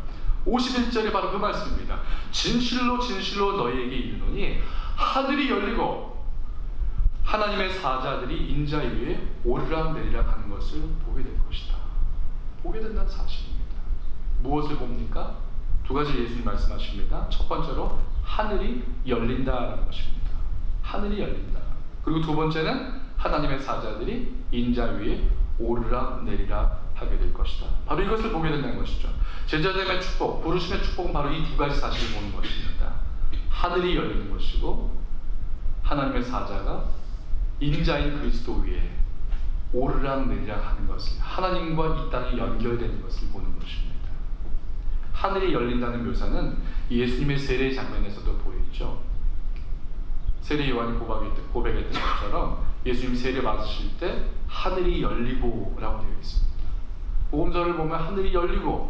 51절이 바로 그 말씀입니다. 진실로 진실로 너희에게 이르노니 하늘이 열리고 하나님의 사자들이 인자 위에 오르락내리락 하는 것을 보게 될 것이다. 보게 된다는 사실입니다. 무엇을 봅니까? 두 가지 예수님 말씀하십니다. 첫 번째로 하늘이 열린다라는 것입니다. 하늘이 열린다. 그리고 두 번째는 하나님의 사자들이 인자 위에 오르락내리락 하게 될 것이다. 바로 이것을 보게 된다는 것이죠. 제자됨의 축복, 부르심의 축복은 바로 이 두 가지 사실을 보는 것입니다. 하늘이 열리는 것이고 하나님의 사자가 인자인 그리스도 위에 오르락내리락 하는 것을, 하나님과 이 땅이 연결되는 것을 보는 것입니다. 하늘이 열린다는 묘사는 예수님의 세례 장면에서도 보이죠. 세례 요한이 고백했던 것처럼 예수님 세례 받으실 때 하늘이 열리고 라고 되어 있습니다. 복음서를 보면 하늘이 열리고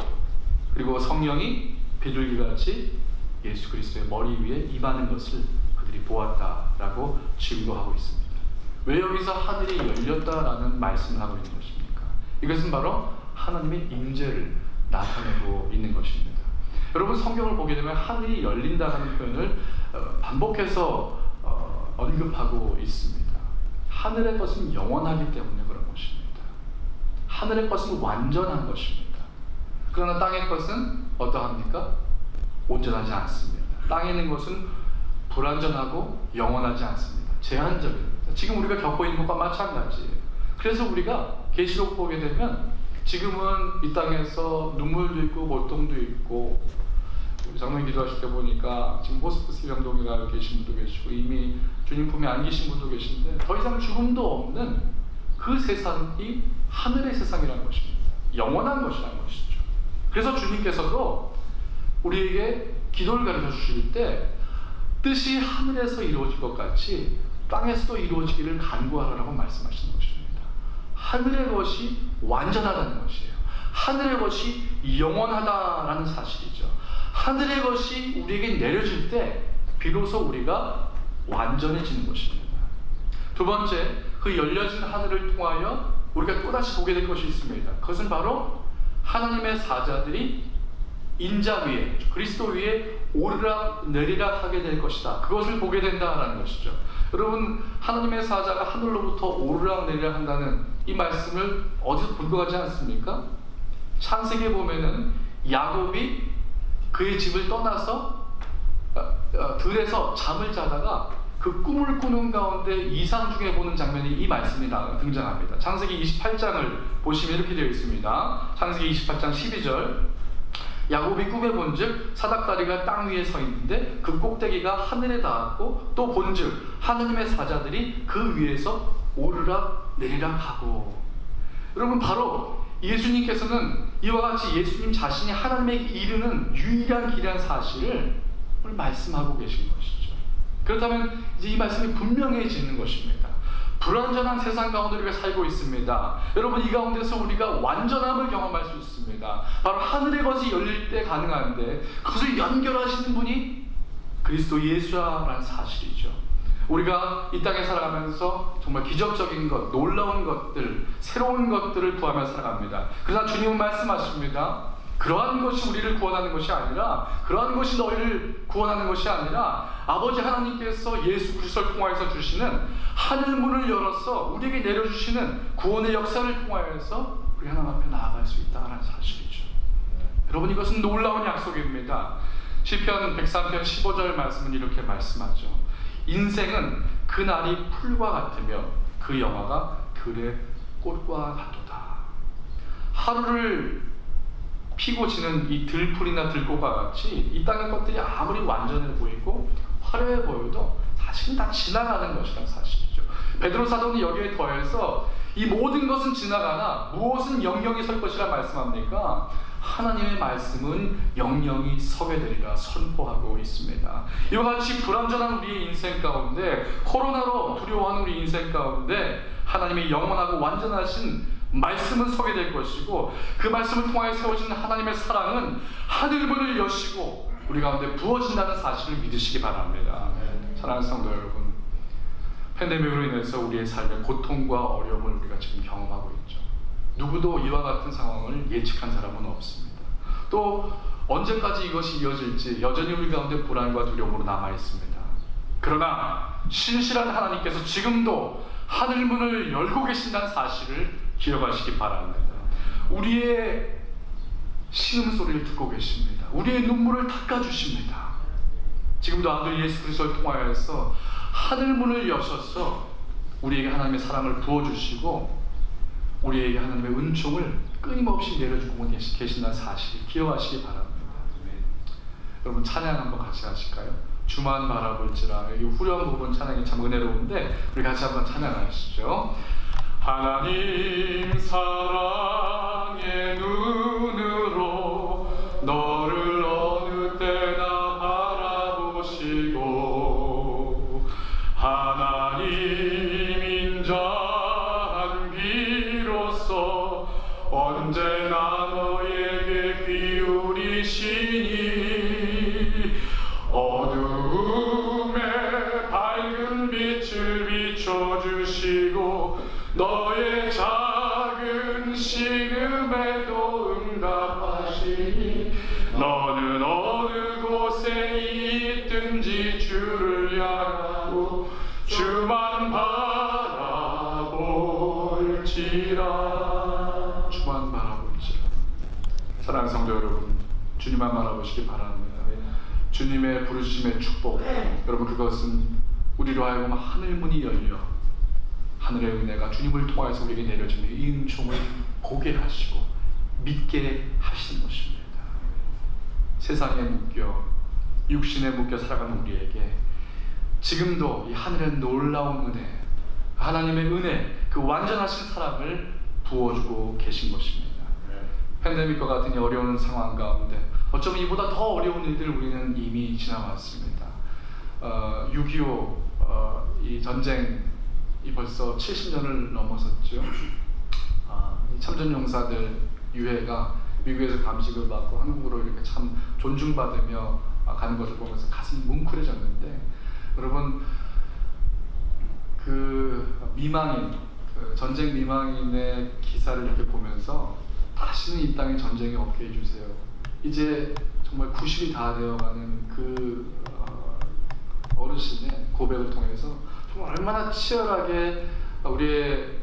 그리고 성령이 비둘기같이 예수 그리스도의 머리 위에 임하는 것을 그들이 보았다라고 증거하고 있습니다. 왜 여기서 하늘이 열렸다라는 말씀을 하고 있는 것입니까? 이것은 바로 하나님의 임재를 나타내고 있는 것입니다. 여러분 성경을 보게 되면 하늘이 열린다는 표현을 반복해서 언급하고 있습니다. 하늘의 것은 영원하기 때문에 그런 것입니다. 하늘의 것은 완전한 것입니다. 그러나 땅의 것은 어떠합니까? 온전하지 않습니다. 땅에 있는 것은 불완전하고 영원하지 않습니다. 제한적입니다. 지금 우리가 겪고 있는 것과 마찬가지예요. 그래서 우리가 계시록 보게 되면 지금은 이 땅에서 눈물도 있고 고통도 있고, 우리 장로님 기도하실 때 보니까 지금 호스피스 병동에 계신 분도 계시고 이미 주님 품에 안 계신 분도 계신데, 더 이상 죽음도 없는 그 세상이 하늘의 세상이라는 것입니다. 영원한 것이라는 것이죠. 그래서 주님께서도 우리에게 기도를 가르쳐 주실 때 뜻이 하늘에서 이루어질 것 같이 땅에서도 이루어지기를 간구하라고 말씀하시는 것입니다. 하늘의 것이 완전하다는 것이에요. 하늘의 것이 영원하다라는 사실이죠. 하늘의 것이 우리에게 내려질 때 비로소 우리가 완전해지는 것입니다. 두 번째, 그 열려진 하늘을 통하여 우리가 또다시 보게 될 것이 있습니다. 그것은 바로 하나님의 사자들이 인자 위에, 그리스도 위에 오르락 내리락 하게 될 것이다. 그것을 보게 된다라는 것이죠. 여러분, 하나님의 사자가 하늘로부터 오르락 내리락 한다는 이 말씀을 어디서 본 것 같지 않습니까? 창세기에 보면은 야곱이 그의 집을 떠나서 들에서 잠을 자다가 그 꿈을 꾸는 가운데 이상 중에 보는 장면이 이 말씀이 등장합니다. 창세기 28장을 보시면 이렇게 되어 있습니다. 창세기 28장 12절, 야곱이 꿈에 본즉 사닥다리가 땅 위에 서 있는데 그 꼭대기가 하늘에 닿았고 또 본즉 하느님의 사자들이 그 위에서 오르락 내리락 하고. 여러분, 바로 예수님께서는 이와 같이 예수님 자신이 하나님에게 이르는 유일한 길이라는 사실을 오늘 말씀하고 계신 것이죠. 그렇다면 이제 이 말씀이 분명해지는 것입니다. 불완전한 세상 가운데 우리가 살고 있습니다. 여러분, 이 가운데서 우리가 완전함을 경험할 수 있습니다. 바로 하늘의 것이 열릴 때 가능한데 그것을 연결하시는 분이 그리스도 예수라는 사실이죠. 우리가 이 땅에 살아가면서 정말 기적적인 것, 놀라운 것들, 새로운 것들을 구하며 살아갑니다. 그러나 주님은 말씀하십니다. 그러한 것이 우리를 구원하는 것이 아니라, 그러한 것이 너희를 구원하는 것이 아니라 아버지 하나님께서 예수 그리스도를 통하여서 주시는 하늘 문을 열어서 우리에게 내려주시는 구원의 역사를 통하여서 우리 하나님 앞에 나아갈 수 있다는 사실이죠. 여러분, 이것은 놀라운 약속입니다. 시편 103편 15절 말씀은 이렇게 말씀하죠. 인생은 그날이 풀과 같으며 그 영화가 들의 꽃과 같도다. 하루를 피고 지는 이 들풀이나 들꽃과 같이 이 땅의 것들이 아무리 완전해 보이고 화려해 보여도 사실은 다 지나가는 것이라는 사실이죠. 베드로 사도는 여기에 더해서 이 모든 것은 지나가나 무엇은 영영이 설 것이라 말씀합니까? 하나님의 말씀은 영영이 서게 되리라 선포하고 있습니다. 이와 같이 불완전한 우리의 인생 가운데, 코로나로 두려워하는 우리 인생 가운데 하나님의 영원하고 완전하신 말씀은 서게 될 것이고, 그 말씀을 통하여 세워진 하나님의 사랑은 하늘문을 여시고 우리 가운데 부어진다는 사실을 믿으시기 바랍니다. 사랑하는 성도 여러분, 팬데믹으로 인해서 우리의 삶의 고통과 어려움을 우리가 지금 경험하고 있죠. 누구도 이와 같은 상황을 예측한 사람은 없습니다. 또 언제까지 이것이 이어질지 여전히 우리 가운데 불안과 두려움으로 남아 있습니다. 그러나 신실한 하나님께서 지금도 하늘문을 열고 계신다는 사실을 기억하시기 바랍니다. 우리의 신음소리를 듣고 계십니다. 우리의 눈물을 닦아주십니다. 지금도 아들 예수 그리스도를 통하여서 하늘문을 여셔서 우리에게 하나님의 사랑을 부어주시고 우리에게 하나님의 은총을 끊임없이 내려주고 계신다는 사실을 기억하시기 바랍니다. 여러분, 찬양 한번 같이 하실까요? 주만 바라볼지라. 이 후렴 부분 찬양이 참 은혜로운데 우리 같이 한번 찬양하시죠. 하나님 사랑의 눈으로 너를 어느 때나 바라보시고 하나님 인자한 귀로서 언제나 너에게 기울이시니 어두움에 밝은 빛을 비춰주시고 너의 작은 신음에도 응답하시니 너는 어느 곳에 있든지 주를 향하고 주만 바라볼지라. 주만 바라볼지라. 사랑하는 성도 여러분, 주님만 바라보시기 바랍니다. 주님의 부르심의 축복, 여러분, 그것은 우리로 하여금 하늘문이 열려 하늘의 은혜가 주님을 통해서 우리에게 내려지는 이 은총을 보게 하시고 믿게 하시는 것입니다. 세상에 묶여 육신에 묶여 살아가는 우리에게 지금도 이 하늘의 놀라운 은혜, 하나님의 은혜, 그 완전하신 사랑을 부어주고 계신 것입니다. 팬데믹과 같은 이 어려운 상황 가운데 어쩌면 이보다 더 어려운 일들 우리는 이미 지나왔습니다. 6.25 이 전쟁이 벌써 70년을 넘어섰죠. 참전용사들 유해가 미국에서 감식을 받고 한국으로 이렇게 참 존중받으며 가는 것을 보면서 가슴이 뭉클해졌는데, 여러분 그 미망인, 그 전쟁 미망인의 기사를 이렇게 보면서 다시는 이 땅에 전쟁이 없게 해주세요. 이제 정말 90이 다 되어가는 그 어르신의 고백을 통해서 정말 얼마나 치열하게 우리의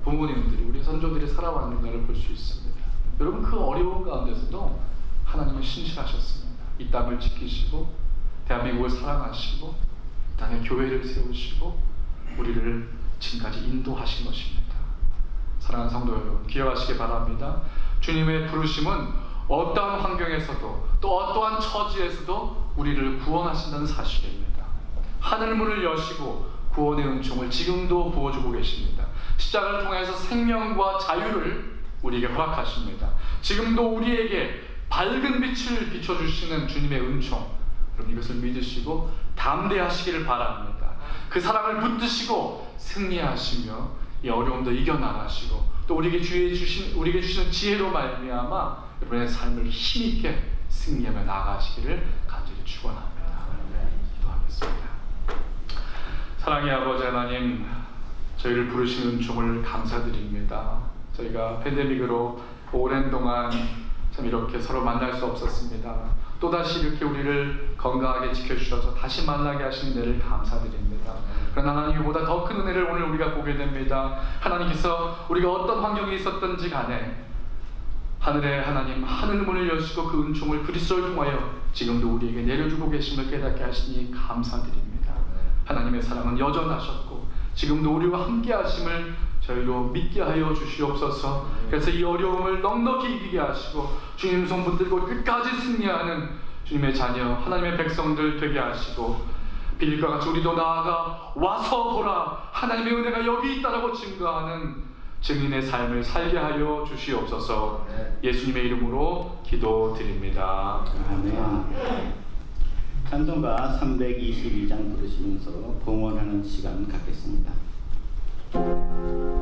부모님들이, 우리 선조들이 살아왔는가를 볼 수 있습니다. 여러분, 그 어려운 가운데서도 하나님은 신실하셨습니다. 이 땅을 지키시고 대한민국을 사랑하시고 이 땅에 교회를 세우시고 우리를 지금까지 인도하신 것입니다. 사랑하는 성도 여러분, 기억하시기 바랍니다. 주님의 부르심은 어떠한 환경에서도 또 어떠한 처지에서도 우리를 구원하신다는 사실입니다. 하늘문을 여시고 구원의 은총을 지금도 부어주고 계십니다. 십자가를 통해서 생명과 자유를 우리에게 허락하십니다. 지금도 우리에게 밝은 빛을 비춰주시는 주님의 은총, 여러분 이것을 믿으시고 담대하시기를 바랍니다. 그 사랑을 붙드시고 승리하시며 이 어려움도 이겨나가시고 또 우리에게 주시는 지혜로 말미암아 여러분의 삶을 힘있게 승리하며 나아가시기를 간절히 축원합니다. 기도하겠습니다. 사랑의 아버지 하나님, 저희를 부르시는 은총을 감사드립니다. 저희가 팬데믹으로 오랜 동안 참 이렇게 서로 만날 수 없었습니다. 또다시 이렇게 우리를 건강하게 지켜주셔서 다시 만나게 하신 은혜를 감사드립니다. 그러나 하나님보다 더 큰 은혜를 오늘 우리가 보게 됩니다. 하나님께서 우리가 어떤 환경에 있었든지 간에 하늘의 하나님, 하늘문을 여시고 그 은총을 그리스도를 통하여 지금도 우리에게 내려주고 계심을 깨닫게 하시니 감사드립니다. 하나님의 사랑은 여전하셨고 지금도 우리와 함께 하심을 저희로 믿게 하여 주시옵소서. 그래서 이 어려움을 넉넉히 이기게 하시고 주님 손 붙들고 끝까지 승리하는 주님의 자녀, 하나님의 백성들 되게 하시고 빌립과 같이 우리도 나아가 와서 보라, 하나님의 은혜가 여기 있다라고 증거하는 증인의 삶을 살게 하여 주시옵소서. 예수님의 이름으로 기도드립니다. 아멘. 찬송가 322장 부르시면서 봉헌하는 시간 갖겠습니다. 오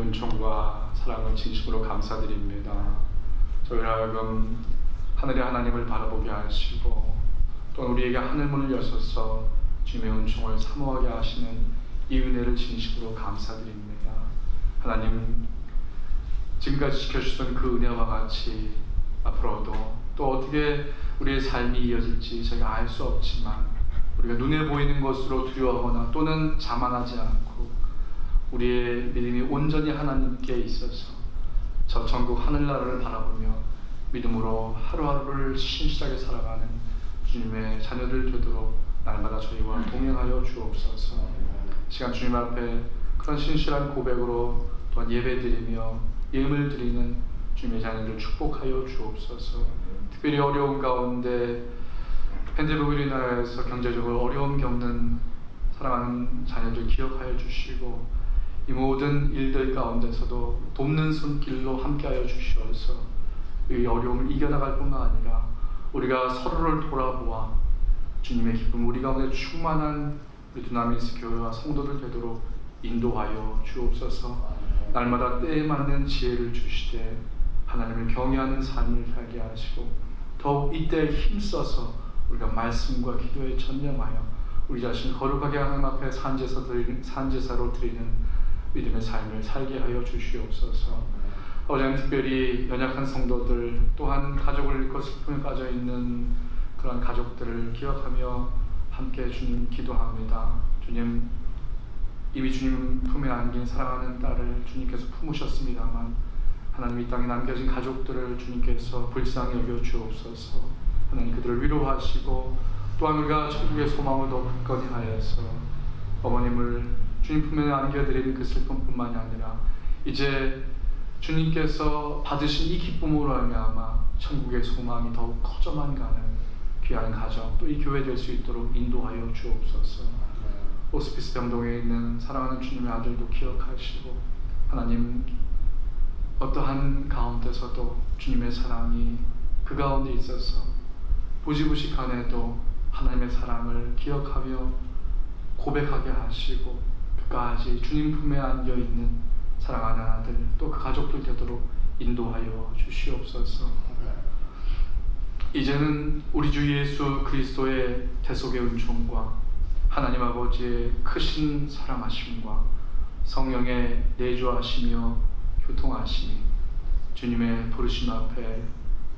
주님의 은총과 사랑을 진심으로 감사드립니다. 저희를 하여금 하늘의 하나님을 바라보게 하시고 또 우리에게 하늘문을 여셔서 주님의 은총을 사모하게 하시는 이 은혜를 진심으로 감사드립니다. 하나님, 지금까지 지켜주셨던 그 은혜와 같이 앞으로도 또 어떻게 우리의 삶이 이어질지 저희가 알 수 없지만 우리가 눈에 보이는 것으로 두려워하거나 또는 자만하지 않고 우리의 믿음이 온전히 하나님께 있어서 저 천국 하늘나라를 바라보며 믿음으로 하루하루를 신실하게 살아가는 주님의 자녀들 되도록 날마다 저희와 동행하여 주옵소서. 시간 주님 앞에 그런 신실한 고백으로 또한 예배드리며 예음을 드리는 주님의 자녀들 축복하여 주옵소서. 특별히 어려운 가운데 팬데믹 우리나라에서 경제적으로 어려움 겪는 사랑하는 자녀들 기억하여 주시고 이 모든 일들 가운데서도 돕는 손길로 함께하여 주시어서 이 어려움을 이겨나갈 뿐만 아니라 우리가 서로를 돌아보아 주님의 기쁨 우리 가운데 충만한 우리 두나미스 교회와 성도들 되도록 인도하여 주옵소서. 날마다 때에 맞는 지혜를 주시되 하나님을 경외하는 삶을 살게 하시고 더욱 이때에 힘써서 우리가 말씀과 기도에 전념하여 우리 자신을 거룩하게 하나님 앞에 산제사로 드리는 믿음의 삶을 살게 하여 주시옵소서. 어제는 특별히 연약한 성도들 또한 가족을 잃고 슬픔에 빠져있는 그런 가족들을 기억하며 함께 주님 기도합니다. 주님, 이미 주님 품에 안긴 사랑하는 딸을 주님께서 품으셨습니다만 하나님 이 땅에 남겨진 가족들을 주님께서 불쌍히 여겨 주옵소서. 하나님 그들을 위로하시고 또한 우리가 천국의 소망을 더 굳건히 하여서 어머님을 주님 품에 안겨드리는 그 슬픔뿐만이 아니라 이제 주님께서 받으신 이 기쁨으로 말미암아 천국의 소망이 더욱 커져만 가는 귀한 가정 또 이 교회 될 수 있도록 인도하여 주옵소서. 호스피스 병동에 있는 사랑하는 주님의 아들도 기억하시고 하나님 어떠한 가운데서도 주님의 사랑이 그 가운데 있어서 부지부식간에도 하나님의 사랑을 기억하며 고백하게 하시고 끝까지 주님 품에 안겨있는 사랑하는 아들 또 그 가족들 되도록 인도하여 주시옵소서. 이제는 우리 주 예수 그리스도의 대속의 은총과 하나님 아버지의 크신 사랑하심과 성령의 내주하시며 교통하심이 주님의 부르심 앞에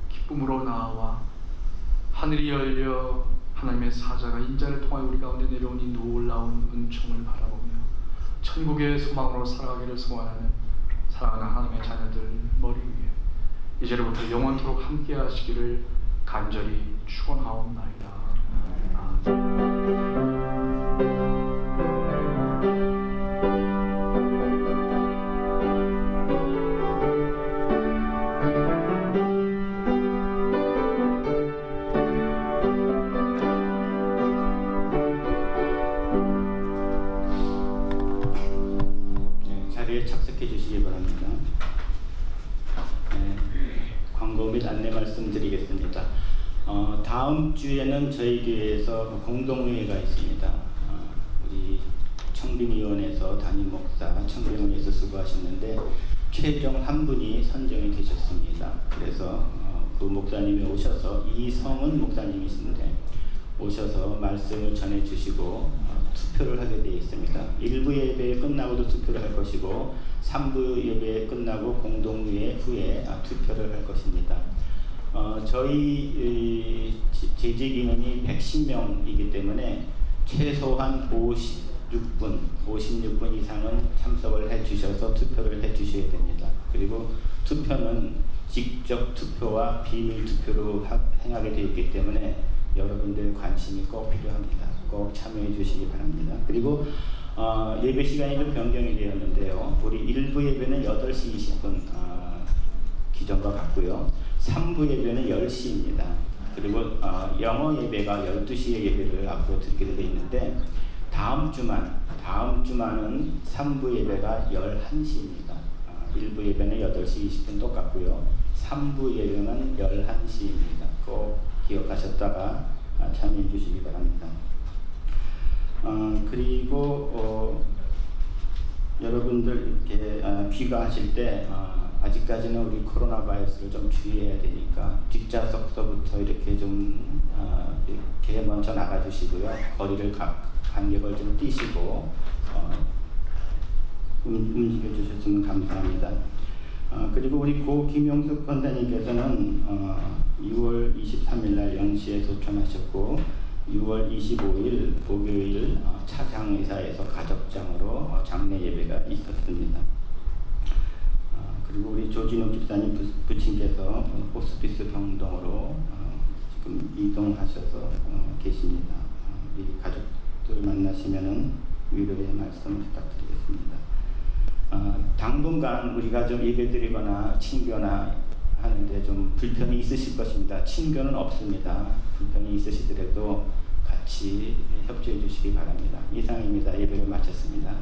기쁨으로 나와 하늘이 열려 하나님의 사자가 인자를 통하여 우리 가운데 내려온 이 놀라운 은총을 바라보며 천국의 소망으로 살아가기를 소원하는 사랑하는 하나님의 자녀들 머리 위에 이제로부터 영원토록 함께 하시기를 간절히 축원하옵나이다. 아멘. 착석해 주시기 바랍니다. 광고 및 안내 말씀드리겠습니다. 다음 주에는 저희 교회에서 공동회의가 있습니다. 우리 청빙위원회에서 담임 목사 청빙위원회에서 수고하셨는데 최종 한 분이 선정이 되셨습니다. 그래서 그 목사님이 오셔서 이성은 목사님이신데 오셔서 말씀을 전해주시고 투표를 하게 되어 있습니다. 1부 예배 끝나고도 투표를 할 것이고 3부 예배 끝나고 공동회의 후에 투표를 할 것입니다. 저희 재직 인원이 110명이기 때문에 최소한 56분 이상은 참석을 해주셔서 투표를 해주셔야 됩니다. 그리고 투표는 직접 투표와 비밀 투표로 행하게 되어 있기 때문에 여러분들 관심이 꼭 필요합니다. 꼭 참여해 주시기 바랍니다. 그리고 예배 시간이 좀 변경이 되었는데요. 우리 1부 예배는 8시 20분 기존과 같고요. 3부 예배는 10시입니다. 그리고 영어 예배가 12시에 예배를 앞으로 드리게 되어 있는데 다음 주만은 3부 예배가 11시입니다. 1부 예배는 8시 20분 똑같고요. 3부 예배는 11시입니다. 꼭 기억하셨다가 참여해 주시기 바랍니다. 그리고 여러분들 이렇게 귀가하실 때 아직까지는 우리 코로나 바이러스를 좀 주의해야 되니까 뒷좌석서부터 이렇게 좀 이렇게 먼저 나가주시고요. 거리를 간격을 좀 띄시고 움직여 주셨으면 감사합니다. 그리고 우리 고 김용숙 권사님께서는 6월 23일 날 0시에 소천하셨고 6월 25일 목요일 차장의사에서 가족장으로 장례 예배가 있었습니다. 그리고 우리 조진욱 집사님 부친께서 호스피스 병동으로 지금 이동하셔서 계십니다. 우리 가족들 만나시면은 위로의 말씀 부탁드리겠습니다. 당분간 우리가 좀 예배드리거나 친교나 하는데 좀 불편이 있으실 것입니다. 친교는 없습니다. 불편이 있으시더라도 같이 협조해 주시기 바랍니다. 이상입니다. 예배를 마쳤습니다.